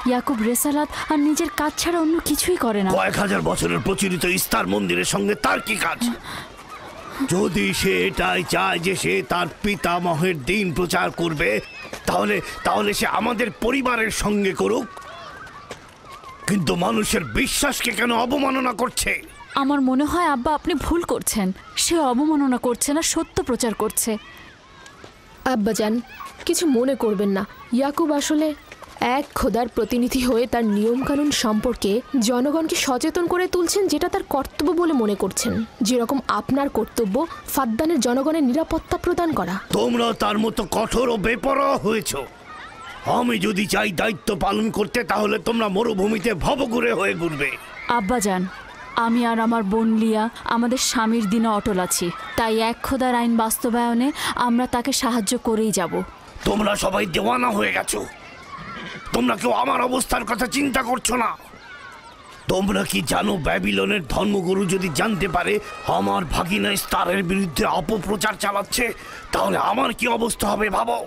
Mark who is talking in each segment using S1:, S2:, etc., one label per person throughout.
S1: ইয়াকুব রেসালাত আর নিজের কাজ ছাড়া অন্য কিছুই করে না।
S2: কয়েক হাজার বছরের প্রচলিত ইস্তার মন্দিরের সঙ্গে তার কি কাজ? যদি সে এটাই চায় যে সে তার পিতামহের দিন প্রচার করবে, তাহলে সে আমাদের পরিবারের সঙ্গে করুক। কিন্তু মানুষের বিশ্বাসকে কেন অবমাননা করছে?
S1: আমার মনে হয় আব্বা আপনি ভুল করছেন। সে অবমাননা করছে না, সত্য প্রচার করছে।
S3: আব্বাজান, কিছু মনে করবেন না। ইয়াকুব আসলে এক খোদার প্রতিনিধি হয়ে তার নিয়মকানুন সম্পর্কে জনগণকে সচেতন করে তুলছেন, যেটা তার কর্তব্য বলে মনে করছেন। যেরকম আপনার কর্তব্য ফাদ্দানের জনগণের নিরাপত্তা প্রদান করা।
S2: তোমরা তার মতো কঠোর ও বেপরোয়া হয়েছ। আমি যদি চাই দায়িত্ব পালন করতে, তাহলে তোমরা মরুভূমিতে ভবঘুরে হয়ে ঘুরবে।
S1: আব্বাজান, আমি আর আমার বোন লিয়া আমাদের স্বামীর দিনে অটল আছি, তাই এক খোদার আইন বাস্তবায়নে আমরা তাকে সাহায্য করেই যাব।
S2: তোমরা সবাই দেওয়ানা হয়ে গেছো। তোমরা কেউ আমার অবস্থার কথা চিন্তা করছো না। তোমরা কি জানো, ব্যাবিলনের ধর্মগুরু যদি জানতে পারে আমার ভাগিনা ইস্তারের বিরুদ্ধে অপপ্রচার চালাচ্ছে, তাহলে আমার কি অবস্থা হবে ভাবো।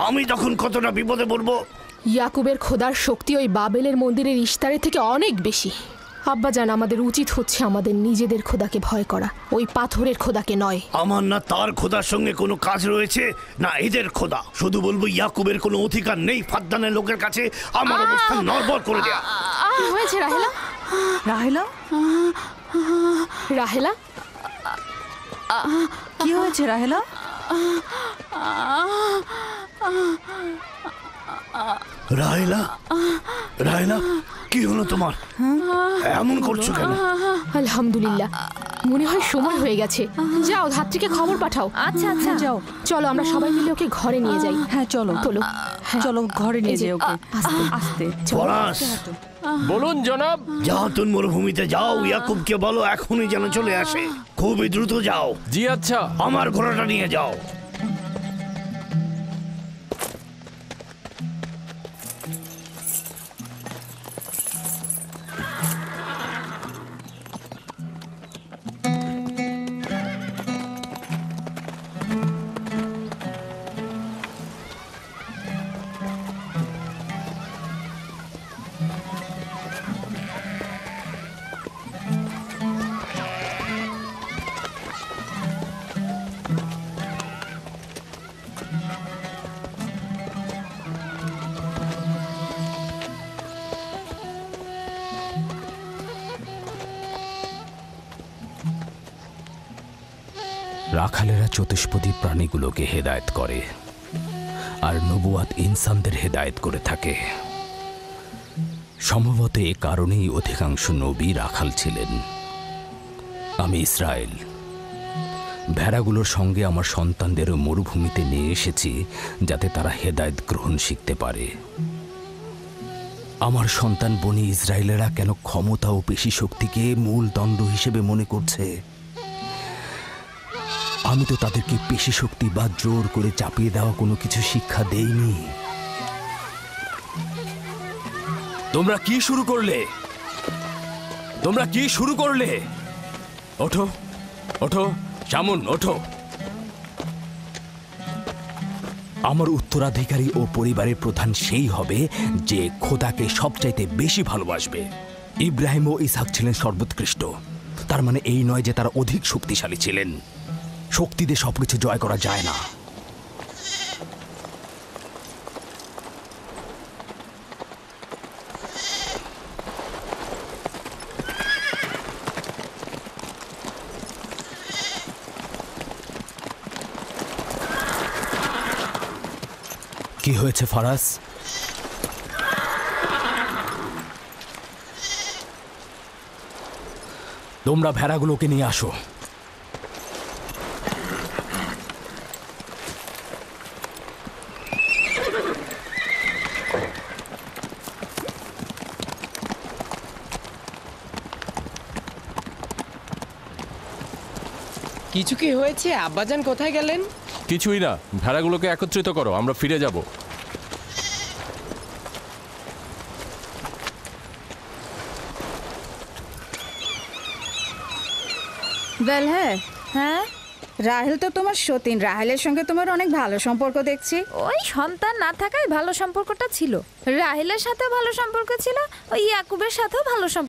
S2: আমি তখন কতটা বিপদে পড়বো।
S3: ইয়াকুবের খোদার শক্তি ওই বাবেলের মন্দিরের ইস্তারের থেকে অনেক বেশি। আব্বাজান, আমাদের উচিত হচ্ছে আমাদের নিজেদের খোদাকে ভয় করা, ওই পাথরের খোদাকে নয়।
S2: আমার না তার খোদার সঙ্গে কোনো কাজ রয়েছে, না এদের খোদা। শুধু বলবো ইয়াকুবের কোনো অধিকার নেই ফাদ্দানের লোকের কাছে আমার অবস্থান নড়বড় করে দেয়া।
S3: কি হয়েছে রাহেলা?
S4: রাহেলা,
S3: রাহেলা,
S4: কি হয়েছে রাহেলা?
S2: রাহেলা, রাহেলা, কি হলো তোমার? এমন করছো কেন?
S3: আলহামদুলিল্লাহ, মনে হয় সময় হয়ে গেছে। যাও, ধাত্রীকে খবর পাঠাও।
S4: আচ্ছা আচ্ছা, যাও।
S3: চলো আমরা সবাই মিলে ওকে ঘরে নিয়ে যাই।
S4: হ্যাঁ চলো,
S3: চলো,
S4: চলো ঘরে নিয়ে যাই ওকে।
S3: আস্তে
S4: আস্তে।
S2: পলাশ,
S5: বলুন জনাব।
S2: যাও, তুমি মরুভূমিতে যাও, ইয়াকুবকে বলো এখনই যেন চলে আসে। খুবই দ্রুত যাও।
S5: জি আচ্ছা।
S2: আমার ঘোড়াটা নিয়ে যাও।
S6: রাখালেরা চতুষ্পদী প্রাণীগুলোকে হেদায়েত করে, আর নবুয়াত ইনসানদের হেদায়েত করে থাকে। সম্ভবত এ কারণেই অধিকাংশ নবী রাখাল ছিলেন। আমি ইসরায়েল ভেড়াগুলোর সঙ্গে আমার সন্তানদেরও মরুভূমিতে নিয়ে এসেছি, যাতে তারা হেদায়েত গ্রহণ শিখতে পারে। আমার সন্তান বনি ইসরায়েলেরা কেন ক্ষমতা ও পেশি শক্তিকে মূল দণ্ড হিসেবে মনে করছে? আমি তো তাদেরকে পেশি শক্তি বা জোর করে চাপিয়ে দেওয়া কোনো কিছু শিক্ষা দেইনি। তোমরা কি শুরু করলে? তোমরা কি শুরু করলে? ওঠো, ওঠো শামুন, ওঠো। আমার উত্তরাধিকারী ও পরিবারের প্রধান সেই হবে যে খোদাকে সবচাইতে বেশি ভালোবাসবে। ইব্রাহিম ও ইসহাক ছিলেন সর্বোৎকৃষ্ট। তার মানে এই নয় যে তারা অধিক শক্তিশালী ছিলেন। শক্তি দিয়ে সবকিছু জয় করা যায় না। কি হয়েছে ফারাজ? তোমরা ভেড়াগুলোকে নিয়ে আসো।
S7: কিছু কি হয়েছে? আব্বাজান কোথায় গেলেন?
S5: কিছুই না, ভেড়াগুলোকে একত্রিত করো, আমরা ফিরে যাব।
S4: বেল, হ্যাঁ,
S8: রাহেল তো তোমার সতীন, রাহেলের সঙ্গে তোমার অনেক ভালো সম্পর্ক দেখছি।
S9: ওই সন্তান না থাকায় ভালো সম্পর্কটা ছিল, রাহেলের সাথেও ভালো সম্পর্ক ছিল, ওই ইয়াকুবের সাথেও ভালো সম্পর্ক